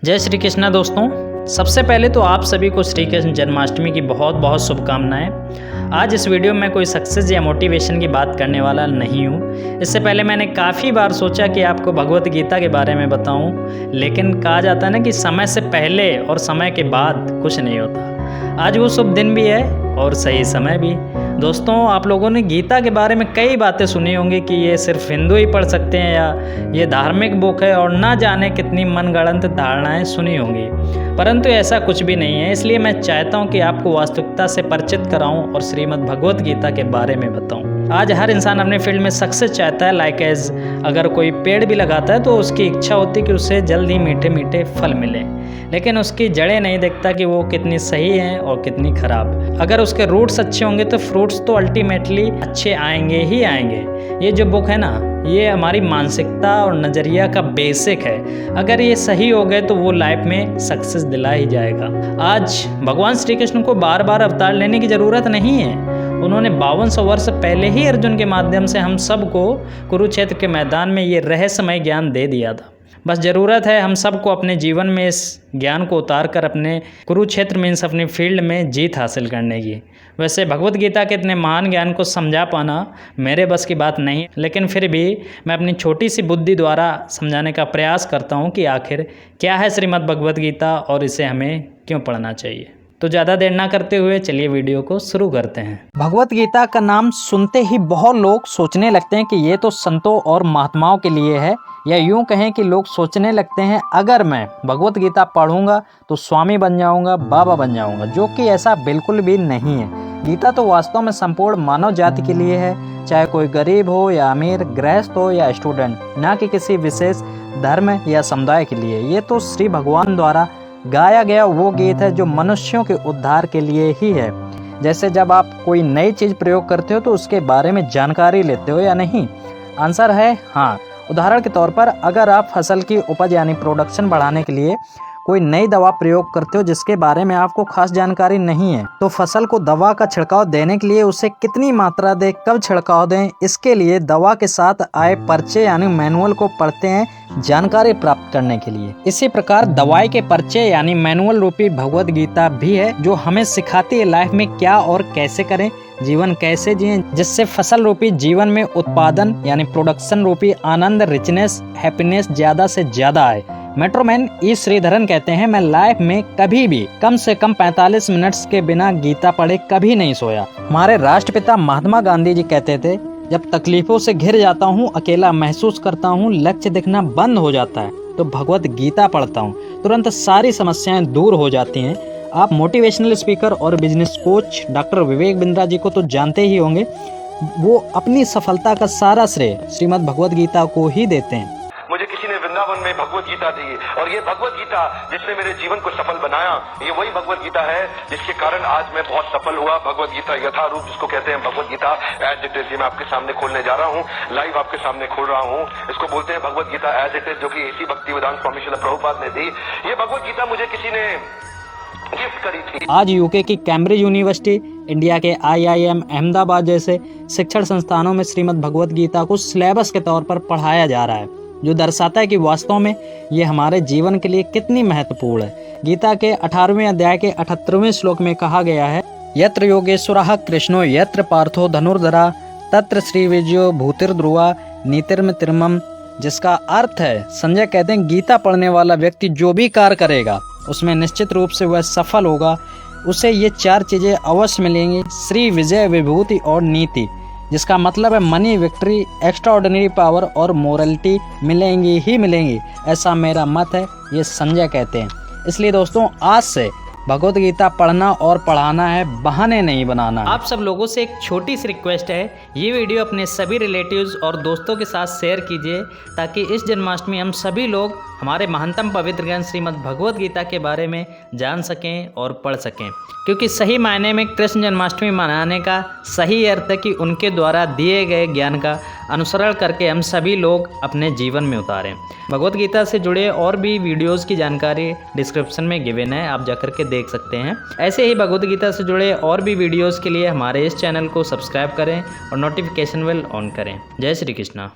जय श्री कृष्णा दोस्तों, सबसे पहले तो आप सभी को श्री कृष्ण जन्माष्टमी की बहुत बहुत शुभकामनाएं। आज इस वीडियो में कोई सक्सेस या मोटिवेशन की बात करने वाला नहीं हूँ। इससे पहले मैंने काफ़ी बार सोचा कि आपको भगवत गीता के बारे में बताऊँ, लेकिन कहा जाता है ना कि समय से पहले और समय के बाद कुछ नहीं होता। आज वो शुभ दिन भी है और सही समय भी। दोस्तों, आप लोगों ने गीता के बारे में कई बातें सुनी होंगी कि ये सिर्फ हिंदू ही पढ़ सकते हैं या ये धार्मिक बुक है, और ना जाने कितनी मनगढ़ंत धारणाएं सुनी होंगी, परंतु ऐसा कुछ भी नहीं है। इसलिए मैं चाहता हूं कि आपको वास्तविकता से परिचित कराऊं और श्रीमद् भगवत गीता के बारे में बताऊं। आज हर इंसान अपने फील्ड में सक्सेस चाहता है। लाइक एज अगर कोई पेड़ भी लगाता है तो उसकी इच्छा होती है कि उससे जल्द ही मीठे मीठे फल मिले, लेकिन उसकी जड़ें नहीं देखता कि वो कितनी सही हैं और कितनी खराब। अगर उसके रूट्स अच्छे होंगे तो फ्रूट्स तो अल्टीमेटली अच्छे आएंगे ही आएंगे। ये जो बुक है ना, ये हमारी मानसिकता और नज़रिया का बेसिक है। अगर ये सही हो गए तो वो लाइफ में सक्सेस दिला ही जाएगा। आज भगवान श्री कृष्ण को बार बार अवतार लेने की ज़रूरत नहीं है। उन्होंने 5200 वर्ष पहले ही अर्जुन के माध्यम से हम सबको कुरुक्षेत्र के मैदान में ये रहस्यमय ज्ञान दे दिया था। बस ज़रूरत है हम सबको अपने जीवन में इस ज्ञान को उतार कर अपने कुरुक्षेत्र मीन्स अपनी फील्ड में जीत हासिल करने की। वैसे भगवत गीता के इतने महान ज्ञान को समझा पाना मेरे बस की बात नहीं, लेकिन फिर भी मैं अपनी छोटी सी बुद्धि द्वारा समझाने का प्रयास करता हूँ कि आखिर क्या है श्रीमद् भगवत गीता और इसे हमें क्यों पढ़ना चाहिए। तो ज़्यादा देर ना करते हुए चलिए वीडियो को शुरू करते हैं। भगवत गीता का नाम सुनते ही बहुत लोग सोचने लगते हैं कि ये तो संतों और महात्माओं के लिए है, या यूं कहें कि लोग सोचने लगते हैं अगर मैं भगवत गीता पढ़ूंगा तो स्वामी बन जाऊंगा, बाबा बन जाऊंगा, जो कि ऐसा बिल्कुल भी नहीं है। गीता तो वास्तव में संपूर्ण मानव जाति के लिए है, चाहे कोई गरीब हो या अमीर, गृहस्थ हो या स्टूडेंट, ना कि किसी विशेष धर्म या समुदाय के लिए। ये तो श्री भगवान द्वारा गाया गया वो गीत है जो मनुष्यों के उद्धार के लिए ही है। जैसे जब आप कोई नई चीज़ प्रयोग करते हो तो उसके बारे में जानकारी लेते हो या नहीं? आंसर है हाँ। उदाहरण के तौर पर अगर आप फसल की उपज यानी प्रोडक्शन बढ़ाने के लिए कोई नई दवा प्रयोग करते हो जिसके बारे में आपको खास जानकारी नहीं है, तो फसल को दवा का छिड़काव देने के लिए उसे कितनी मात्रा दें, कब छिड़काव दें, इसके लिए दवा के साथ आए पर्चे यानी मैनुअल को पढ़ते हैं जानकारी प्राप्त करने के लिए। इसी प्रकार दवाई के पर्चे यानी मैनुअल रूपी भगवत गीता भी है जो हमें सिखाती है लाइफ में क्या और कैसे करें, जीवन कैसे जिएं, जिससे फसल रूपी जीवन में उत्पादन यानी प्रोडक्शन रूपी आनंद, रिचनेस, हैप्पीनेस ज्यादा से ज्यादा आए। मेट्रोमैन ई श्रीधरन कहते हैं, मैं लाइफ में कभी भी कम से कम 45 मिनट्स के बिना गीता पढ़े कभी नहीं सोया। हमारे राष्ट्रपिता महात्मा गांधी जी कहते थे, जब तकलीफों से घिर जाता हूँ, अकेला महसूस करता हूँ, लक्ष्य दिखना बंद हो जाता है तो भगवत गीता पढ़ता हूँ, तुरंत सारी समस्याएं दूर हो जाती हैं। आप मोटिवेशनल स्पीकर और business coach doctor Vivek Bindra ji को तो जानते ही होंगे। वो अपनी सफलता का सारा श्रेय श्रीमद् भगवत गीता को ही देते हैं। मुझे किसी ने वृंदावन में भगवत गीता दी और ये भगवत गीता जिसने मेरे जीवन को सफल बनाया, ये वही भगवत गीता है जिसके कारण आज मैं बहुत सफल हुआ। भगवत गीता यथारूप जिसको कहते हैं Bhagavad Gita as it is, ये मैं आपके सामने खोलने जा रहा हूँ, लाइव आपके सामने खोल रहा हूँ। इसको बोलते हैं Bhagavad Gita as it is, जो कि इसी भक्तिवेदांत स्वामी श्रील प्रभुपाद ने दी। ये भगवत गीता मुझे किसी ने गिफ्ट करी थी। आज यूके की कैम्ब्रिज यूनिवर्सिटी, इंडिया के IIM अहमदाबाद जैसे शिक्षण संस्थानों में श्रीमद् भगवत गीता को सिलेबस के तौर पर पढ़ाया जा रहा है, जो दर्शाता है कि वास्तव में ये हमारे जीवन के लिए कितनी महत्वपूर्ण है। गीता के 18वें अध्याय के 78वें श्लोक में कहा गया है, यत्र योगेश्वरः कृष्णो यत्र पार्थो धनुर्धरा तत्र श्री विजयो भूतिर्ध्रुवा नीतिर्मतिर्मम, जिसका अर्थ है, संजय कहते हैं, गीता पढ़ने वाला व्यक्ति जो भी कार्य करेगा उसमें निश्चित रूप से वह सफल होगा। उसे ये 4 चीज़ें अवश्य मिलेंगी, श्री विजय, विभूति और नीति, जिसका मतलब है मनी, विक्ट्री, एक्स्ट्राऑर्डिनरी पावर और मोरलिटी मिलेंगी ही मिलेंगी। ऐसा मेरा मत है, ये संजय कहते हैं। इसलिए दोस्तों, आज से भगवत गीता पढ़ना और पढ़ाना है, बहाने नहीं बनाना है। आप सब लोगों से एक छोटी सी रिक्वेस्ट है, ये वीडियो अपने सभी रिलेटिव्स और दोस्तों के साथ शेयर कीजिए ताकि इस जन्माष्टमी हम सभी लोग हमारे महानतम पवित्र ग्रंथ श्रीमद् भगवत गीता के बारे में जान सकें और पढ़ सकें, क्योंकि सही मायने में कृष्ण जन्माष्टमी मनाने का सही अर्थ है कि उनके द्वारा दिए गए ज्ञान का अनुसरण करके हम सभी लोग अपने जीवन में उतारें। भगवत गीता से जुड़े और भी वीडियोस की जानकारी डिस्क्रिप्शन में गिवन है, आप जाकर के देख सकते हैं। ऐसे ही भगवत गीता से जुड़े और भी वीडियोस के लिए हमारे इस चैनल को सब्सक्राइब करें और नोटिफिकेशन बेल ऑन करें। जय श्री कृष्णा।